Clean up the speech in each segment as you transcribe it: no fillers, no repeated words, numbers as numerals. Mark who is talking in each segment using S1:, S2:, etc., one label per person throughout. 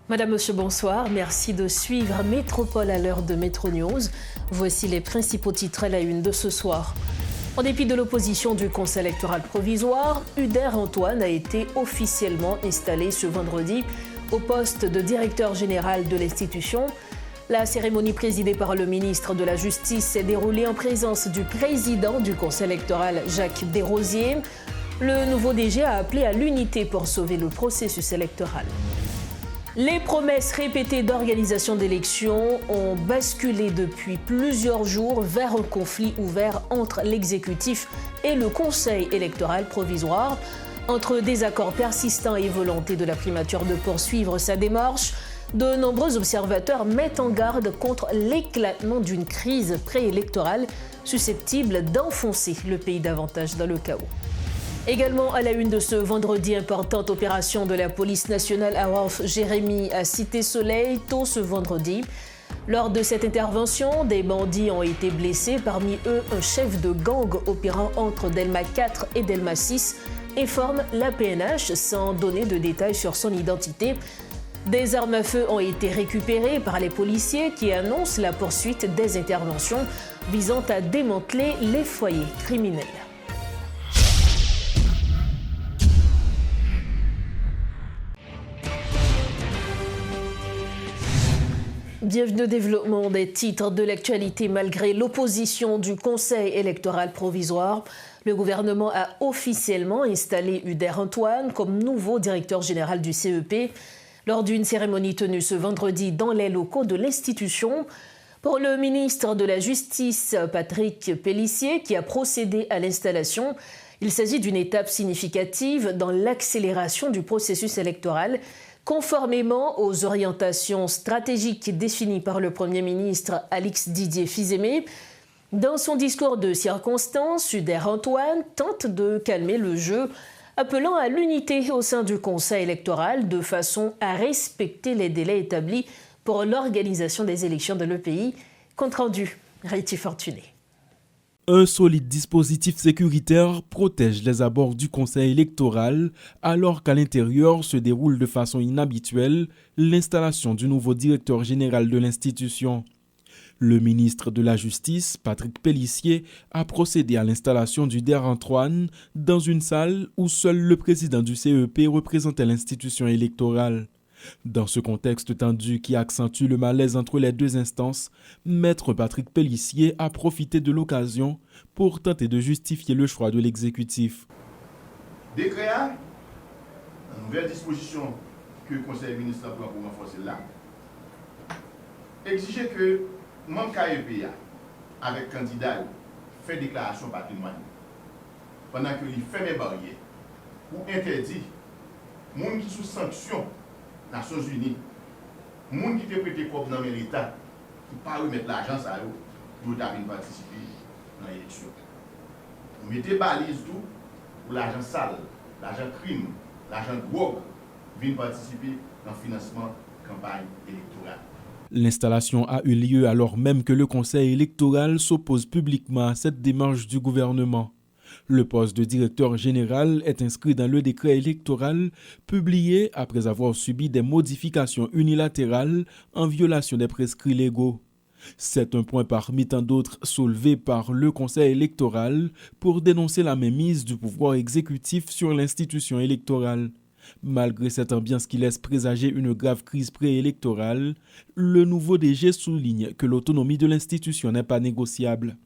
S1: Madame, Monsieur, bonsoir. Merci de suivre Métropole à l'heure de Métro News. Voici les principaux titres à la une de ce soir. En dépit de l'opposition du Conseil électoral provisoire, Uder Antoine a été officiellement installé ce vendredi au poste de directeur général de l'institution. La cérémonie présidée par le ministre de la Justice s'est déroulée en présence du président du Conseil électoral, Jacques Desrosiers. Le nouveau DG a appelé à l'unité pour sauver le processus électoral. Les promesses répétées d'organisation d'élections ont basculé depuis plusieurs jours vers un conflit ouvert entre l'exécutif et le Conseil électoral provisoire. Entre désaccords persistants et volonté de la primature de poursuivre sa démarche, de nombreux observateurs mettent en garde contre l'éclatement d'une crise préélectorale susceptible d'enfoncer le pays davantage dans le chaos. Également à la une de ce vendredi, importante opération de la police nationale à Worth-Jérémy à Cité-Soleil, tôt ce vendredi. Lors de cette intervention, des bandits ont été blessés, parmi eux un chef de gang opérant entre Delma 4 et Delma 6, informe la PNH sans donner de détails sur son identité. Des armes à feu ont été récupérées par les policiers qui annoncent la poursuite des interventions visant à démanteler les foyers criminels. Bienvenue au développement des titres de l'actualité. Malgré l'opposition du Conseil électoral provisoire, le gouvernement a officiellement installé Uder Antoine comme nouveau directeur général du CEP lors d'une cérémonie tenue ce vendredi dans les locaux de l'institution. Pour le ministre de la Justice, Patrick Pellissier, qui a procédé à l'installation, il s'agit d'une étape significative dans l'accélération du processus électoral, conformément aux orientations stratégiques définies par le Premier ministre Alix Didier Fils-Aimé. Dans son discours de circonstance, Uder Antoine tente de calmer le jeu, appelant à l'unité au sein du Conseil électoral de façon à respecter les délais établis pour l'organisation des élections dans le pays. Compte rendu, Réti Fortuné.
S2: Un solide dispositif sécuritaire protège les abords du Conseil électoral alors qu'à l'intérieur se déroule de façon inhabituelle l'installation du nouveau directeur général de l'institution. Le ministre de la Justice, Patrick Pellissier, a procédé à l'installation d'Uder Antoine dans une salle où seul le président du CEP représentait l'institution électorale. Dans ce contexte tendu qui accentue le malaise entre les deux instances, Maître Patrick Pellissier a profité de l'occasion pour tenter de justifier le choix de l'exécutif.
S3: Décret, une nouvelle disposition que le Conseil ministériel prend pour renforcer là, exiger que mon KEP avec candidat fait déclaration de patrimoine pendant que il ferme les barrières ou interdit les gens qui sont sous sanction Nations Unies, les gens qui te prêté comme dans l'État, qui ne pas remettre l'argent à eux, pour participer dans l'élection. Vous mettez balise tout pour l'argent sale, l'argent crime, l'argent drogue, viennent participer dans le financement de campagne électorale.
S2: L'installation a eu lieu alors même que le Conseil électoral s'oppose publiquement à cette démarche du gouvernement. Le poste de directeur général est inscrit dans le décret électoral publié après avoir subi des modifications unilatérales en violation des prescrits légaux. C'est un point parmi tant d'autres soulevés par le Conseil électoral pour dénoncer la mainmise du pouvoir exécutif sur l'institution électorale. Malgré cette ambiance qui laisse présager une grave crise préélectorale, le nouveau DG souligne que l'autonomie de l'institution n'est pas négociable.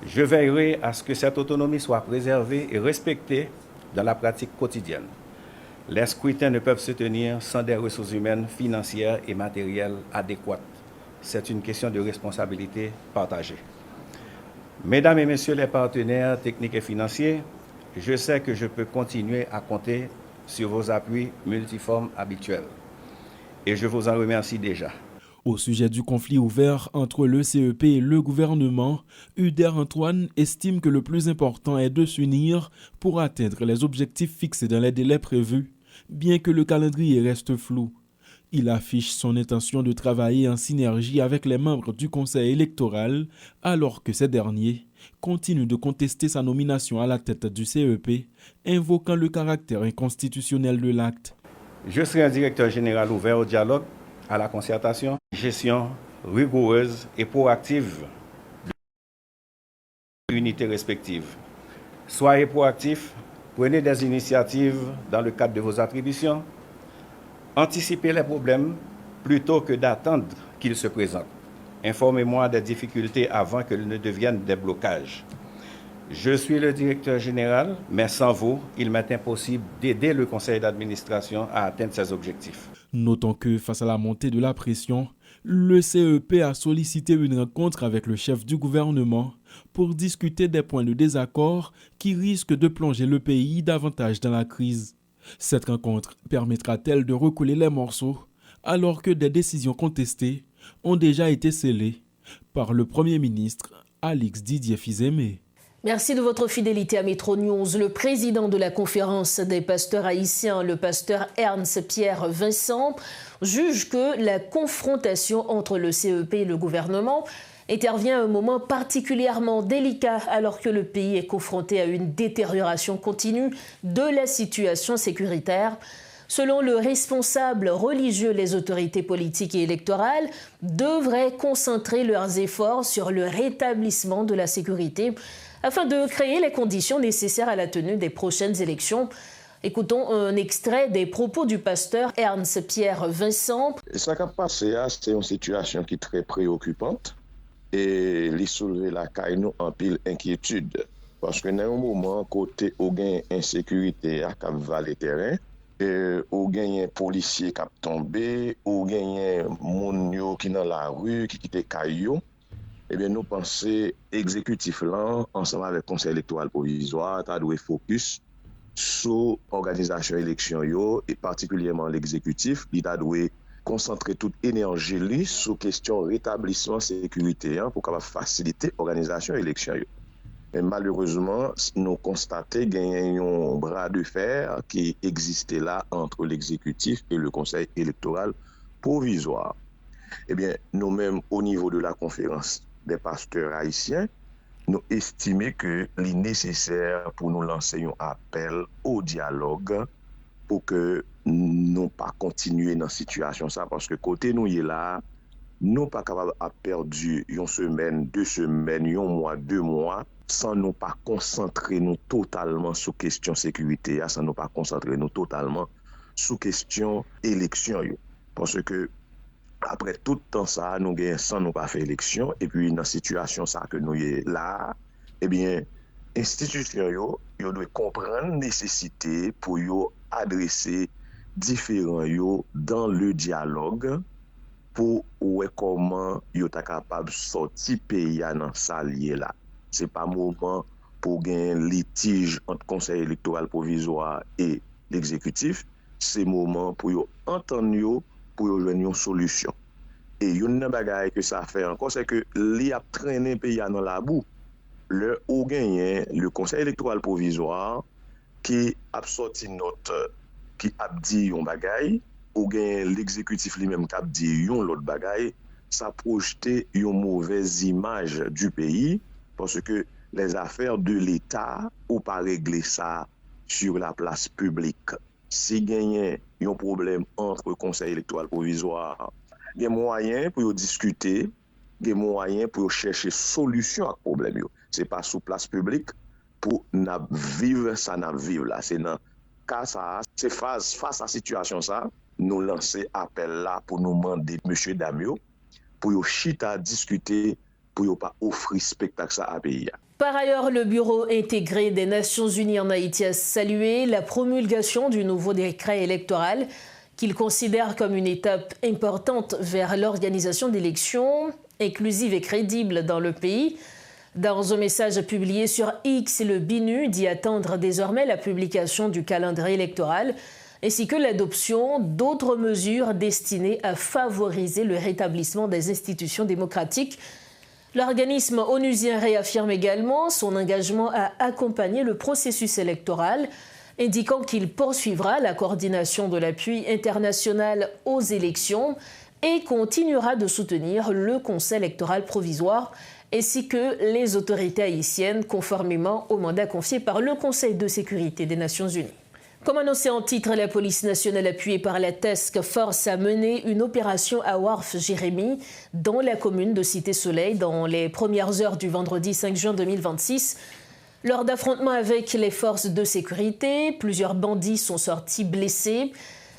S4: Je veillerai à ce que cette autonomie soit préservée et respectée dans la pratique quotidienne. Les scrutins ne peuvent se tenir sans des ressources humaines, financières et matérielles adéquates. C'est une question de responsabilité partagée. Mesdames et messieurs les partenaires techniques et financiers, je sais que je peux continuer à compter sur vos appuis multiformes habituels. Et je vous en remercie déjà.
S2: Au sujet du conflit ouvert entre le CEP et le gouvernement, Uder Antoine estime que le plus important est de s'unir pour atteindre les objectifs fixés dans les délais prévus, bien que le calendrier reste flou. Il affiche son intention de travailler en synergie avec les membres du Conseil électoral, alors que ces derniers continuent de contester sa nomination à la tête du CEP, invoquant le caractère inconstitutionnel de l'acte.
S4: Je serai un directeur général ouvert au dialogue à la concertation, gestion rigoureuse et proactive de l'unité respective. Soyez proactifs, prenez des initiatives dans le cadre de vos attributions, anticipez les problèmes plutôt que d'attendre qu'ils se présentent. Informez-moi des difficultés avant qu'elles ne deviennent des blocages. Je suis le directeur général, mais sans vous, il m'est impossible d'aider le conseil d'administration à atteindre ses objectifs.
S2: Notons que face à la montée de la pression, le CEP a sollicité une rencontre avec le chef du gouvernement pour discuter des points de désaccord qui risquent de plonger le pays davantage dans la crise. Cette rencontre permettra-t-elle de recoller les morceaux alors que des décisions contestées ont déjà été scellées par le Premier ministre Alix Didier Fils-Aimé?
S1: Merci de votre fidélité à Métro News. Le président de la conférence des pasteurs haïtiens, le pasteur Ernst Pierre Vincent, juge que la confrontation entre le CEP et le gouvernement intervient à un moment particulièrement délicat alors que le pays est confronté à une détérioration continue de la situation sécuritaire. Selon le responsable religieux, les autorités politiques et électorales devraient concentrer leurs efforts sur le rétablissement de la sécurité afin de créer les conditions nécessaires à la tenue des prochaines élections. Écoutons un extrait des propos du pasteur Ernst Pierre Vincent.
S5: Ce qui a passé, c'est une situation qui est très préoccupante et il soulève la caille nous en pile inquiétude. Parce que dans un moment, côté où il y a insécurité à cap valer terrain, où il y a un policier qui a tombé, où il y a un monde qui dans la rue, qui quitte caillou, eh bien, nous pensons exécutif là, ensemble avec le Conseil électoral provisoire, tu doit focus sur l'organisation élection et particulièrement l'exécutif, il doit concentrer toute énergie sur question rétablissement sécurité pour capable faciliter l'organisation élection. Mais malheureusement, nous constatons qu'il y a un bras de fer qui existait là entre l'exécutif et le Conseil électoral provisoire. Eh bien, nous-mêmes, au niveau de la conférence des pasteurs haïtiens, nous estimons que c'est nécessaire pour nous lancer un appel au dialogue pour que nous pas continuer dans cette situation ça parce que côté nous est là, nous pas capable à perdre une semaine, 2 semaines, 1 mois, 2 mois sans nous pas concentrer nous totalement sur question sécurité, sans nous pas concentrer nous totalement sur question élection parce que après tout le temps ça, nous gagnons sans nous pas faire élection et puis dans la situation ça que nous est là, eh bien, institution yo doit comprendre nécessité pour yo adresser différents yo dans le dialogue pour voir comment yo ta capable sortir pays dans ça lié là. C'est pas moment pour gagner litige entre conseil électoral provisoire et l'exécutif, c'est moment pour yo entendre yo pour joindre une solution. Et une bagaille que ça fait encore, c'est que li a traîné pays dans la boue. Le ou gagné le conseil électoral provisoire qui a sorti note qui a dit un bagaille, ou gagné l'exécutif lui-même qui a dit un l'autre bagaille, ça projeté une mauvaise image du pays parce que les affaires de l'État ou pas régler ça sur la place publique. Si gagné un problème entre le conseil électoral provisoire, il y a moyen pour discuter, il y a moyen pour chercher solution à ce problème. Ce n'est pas sous place publique pour vivre ça, vivre là. C'est dans cas ça, c'est face à la situation ça, nous lancer appel là pour nous demander monsieur Damio pour chita discuter pour pas offrir spectacle ça à pays.
S1: Par ailleurs, le Bureau intégré des Nations Unies en Haïti a salué la promulgation du nouveau décret électoral qu'il considère comme une étape importante vers l'organisation d'élections inclusives et crédibles dans le pays. Dans un message publié sur X, le BINU dit attendre désormais la publication du calendrier électoral ainsi que l'adoption d'autres mesures destinées à favoriser le rétablissement des institutions démocratiques. L'organisme onusien réaffirme également son engagement à accompagner le processus électoral, indiquant qu'il poursuivra la coordination de l'appui international aux élections et continuera de soutenir le Conseil électoral provisoire ainsi que les autorités haïtiennes conformément au mandat confié par le Conseil de sécurité des Nations Unies. Comme annoncé en titre, la police nationale appuyée par la Task Force a mené une opération à Wharf-Jérémie dans la commune de Cité-Soleil dans les premières heures du vendredi 5 juin 2026. Lors d'affrontements avec les forces de sécurité, plusieurs bandits sont sortis blessés.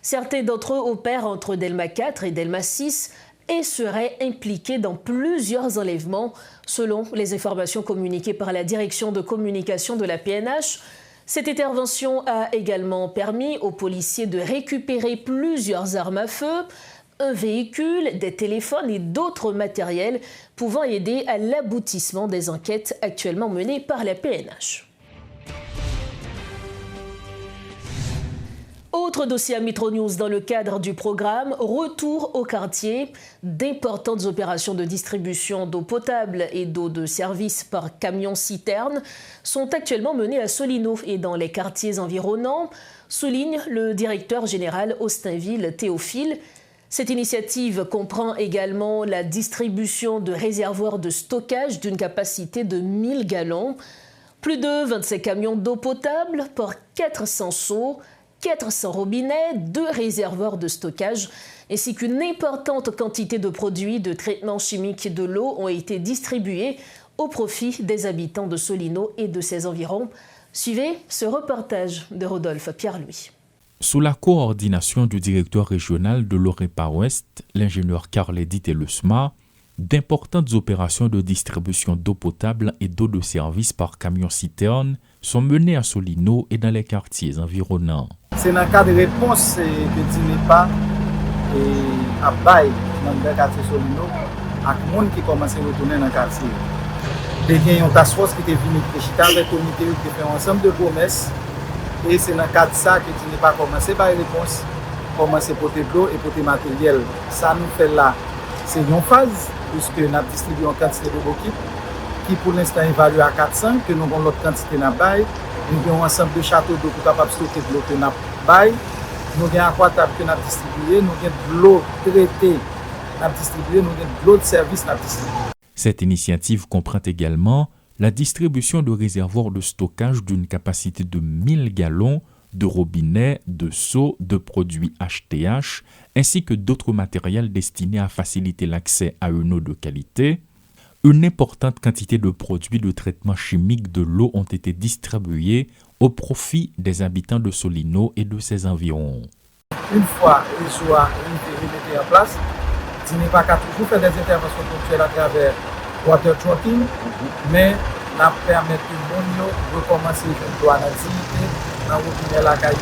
S1: Certains d'entre eux opèrent entre Delma 4 et Delma 6 et seraient impliqués dans plusieurs enlèvements, selon les informations communiquées par la direction de communication de la PNH. Cette intervention a également permis aux policiers de récupérer plusieurs armes à feu, un véhicule, des téléphones et d'autres matériels pouvant aider à l'aboutissement des enquêtes actuellement menées par la PNH. Autre dossier à Métro News dans le cadre du programme Retour au quartier. D'importantes opérations de distribution d'eau potable et d'eau de service par camion-citerne sont actuellement menées à Solino et dans les quartiers environnants, souligne le directeur général Austinville Théophile. Cette initiative comprend également la distribution de réservoirs de stockage d'une capacité de 1000 gallons, plus de 25 camions d'eau potable pour 400 seaux, 400 robinets, 2 réservoirs de stockage, ainsi qu'une importante quantité de produits de traitement chimique de l'eau ont été distribués au profit des habitants de Solino et de ses environs. Suivez ce reportage de Rodolphe Pierre-Louis.
S2: Sous la coordination du directeur régional de l'Orepa-Ouest, l'ingénieur Carledit et le SMA, d'importantes opérations de distribution d'eau potable et d'eau de service par camion-citerne sont menées à Solino et dans les quartiers environnants.
S6: C'est dans le cas de réponse que Dinepa à Baye dans le quartier Solino, avec les gens qui commencent à retourner dans le quartier. Il y a une task force qui est venue avec le comité qui fait un ensemble de promesses. Et c'est dans le cadre de ça que tu n'es pas commencé par les réponses, commencer à porter de l'eau et porter matériel. Ça nous fait là, c'est une phase, puisque nous avons distribué une quantité de l'équipe qui pour l'instant est évaluée à 400, que nous avons l'autre quantité dans le bail. Nous avons un ensemble de châteaux d'eau pour capable stocker de l'eau que nous avons bail. Nous avons un aquatable que nous avons distribué, nous avons de l'eau traitée, nous avons distribué, nous avons de l'eau de service, nous avons distribué.
S2: Cette initiative comprend également la distribution de réservoirs de stockage d'une capacité de 1000 gallons, de robinets, de seaux, de produits HTH, ainsi que d'autres matériels destinés à faciliter l'accès à une eau de qualité. Une importante quantité de produits de traitement chimique de l'eau ont été distribués au profit des habitants de Solino et de ses environs.
S6: Une fois les soins mis en place, tu n'es pas qu'à toujours faire des interventions ponctuelles à travers water trucking, mais nous permettons que le monde recommencer à la dignité dans le la caille.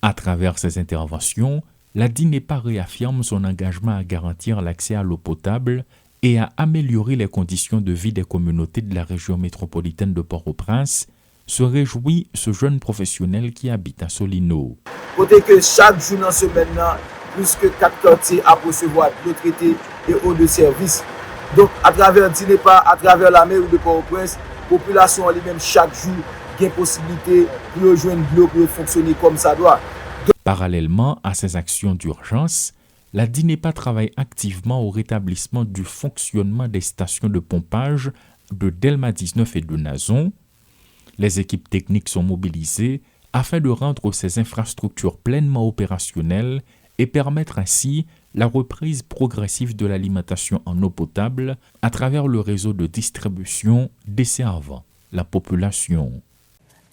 S2: À travers ces interventions, la DINEPA réaffirme son engagement à garantir l'accès à l'eau potable et à améliorer les conditions de vie des communautés de la région métropolitaine de Port-au-Prince, se réjouit ce jeune professionnel qui habite à Solino.
S6: Côté que chaque jour dans ce semaine, plus que 4 quartiers à recevoir de l'eau traitée et eau de service. Donc, à travers DINEPA, à travers la mer de Port-au-Prince, la population elle-même chaque jour a une possibilité de rejoindre l'eau pour fonctionner comme ça doit.
S2: Parallèlement à ces actions d'urgence, la DINEPA travaille activement au rétablissement du fonctionnement des stations de pompage de Delma 19 et de Nazon. Les équipes techniques sont mobilisées afin de rendre ces infrastructures pleinement opérationnelles et permettre ainsi la reprise progressive de l'alimentation en eau potable à travers le réseau de distribution desservant la population.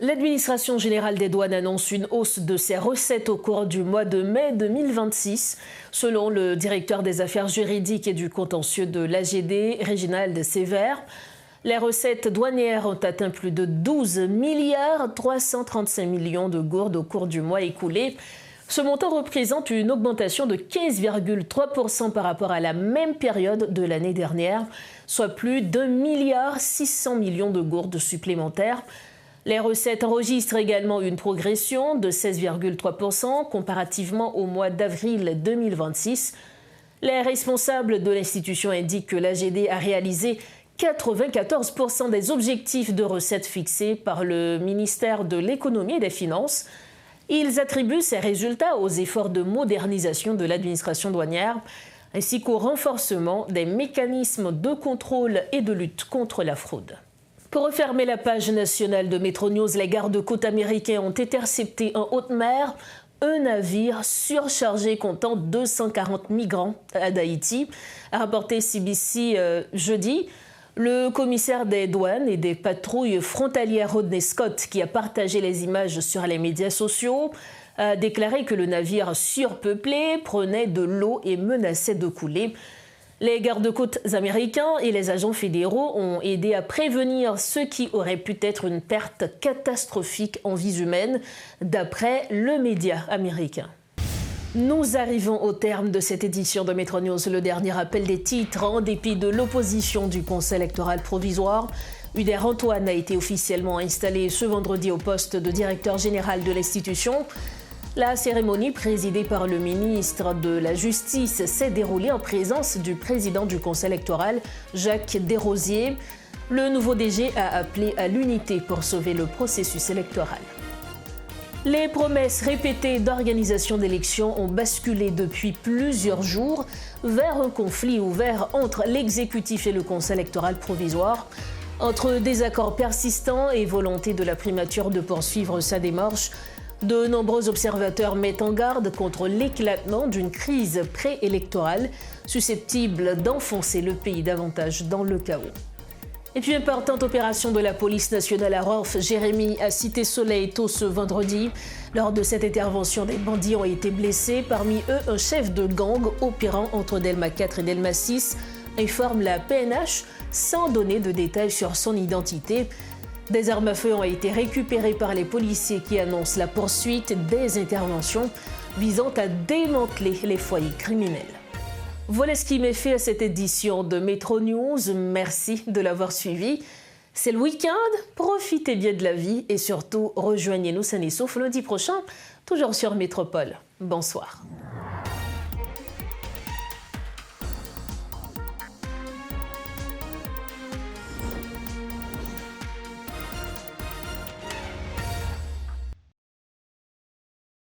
S1: L'administration générale des douanes annonce une hausse de ses recettes au cours du mois de mai 2026. Selon le directeur des affaires juridiques et du contentieux de l'AGD, Réginald Sévère, les recettes douanières ont atteint plus de 12 335 millions de gourdes au cours du mois écoulé. Ce montant représente une augmentation de 15,3% par rapport à la même période de l'année dernière, soit plus d'1,6 milliard de gourdes supplémentaires. Les recettes enregistrent également une progression de 16,3% comparativement au mois d'avril 2026. Les responsables de l'institution indiquent que l'AGD a réalisé 94% des objectifs de recettes fixés par le ministère de l'Économie et des Finances. Ils attribuent ces résultats aux efforts de modernisation de l'administration douanière ainsi qu'au renforcement des mécanismes de contrôle et de lutte contre la fraude. Pour refermer la page nationale de Métro News, les gardes-côtes américains ont intercepté en haute mer un navire surchargé comptant 240 migrants à Haïti, a rapporté CBC jeudi. Le commissaire des douanes et des patrouilles frontalières Rodney Scott, qui a partagé les images sur les médias sociaux, a déclaré que le navire surpeuplé prenait de l'eau et menaçait de couler. Les gardes-côtes américains et les agents fédéraux ont aidé à prévenir ce qui aurait pu être une perte catastrophique en vies humaines, d'après le média américain. Nous arrivons au terme de cette édition de Métro News. Le dernier rappel des titres. En dépit de l'opposition du Conseil électoral provisoire, Uder Antoine a été officiellement installé ce vendredi au poste de directeur général de l'institution. La cérémonie, présidée par le ministre de la Justice, s'est déroulée en présence du président du Conseil électoral, Jacques Desrosiers. Le nouveau DG a appelé à l'unité pour sauver le processus électoral. Les promesses répétées d'organisation d'élections ont basculé depuis plusieurs jours vers un conflit ouvert entre l'exécutif et le Conseil électoral provisoire. Entre désaccords persistants et volonté de la primature de poursuivre sa démarche, de nombreux observateurs mettent en garde contre l'éclatement d'une crise préélectorale susceptible d'enfoncer le pays davantage dans le chaos. Et puis, importante opération de la police nationale à Roff, Jérémy, à Cité-Soleil, tôt ce vendredi. Lors de cette intervention, des bandits ont été blessés. Parmi eux, un chef de gang opérant entre Delma 4 et Delma 6, informe la PNH sans donner de détails sur son identité. Des armes à feu ont été récupérées par les policiers qui annoncent la poursuite des interventions visant à démanteler les foyers criminels. Voilà ce qui m'est fait à cette édition de Métro News. Merci de l'avoir suivi. C'est le week-end, profitez bien de la vie et surtout rejoignez-nous sains et saufs lundi prochain, toujours sur Métropole. Bonsoir.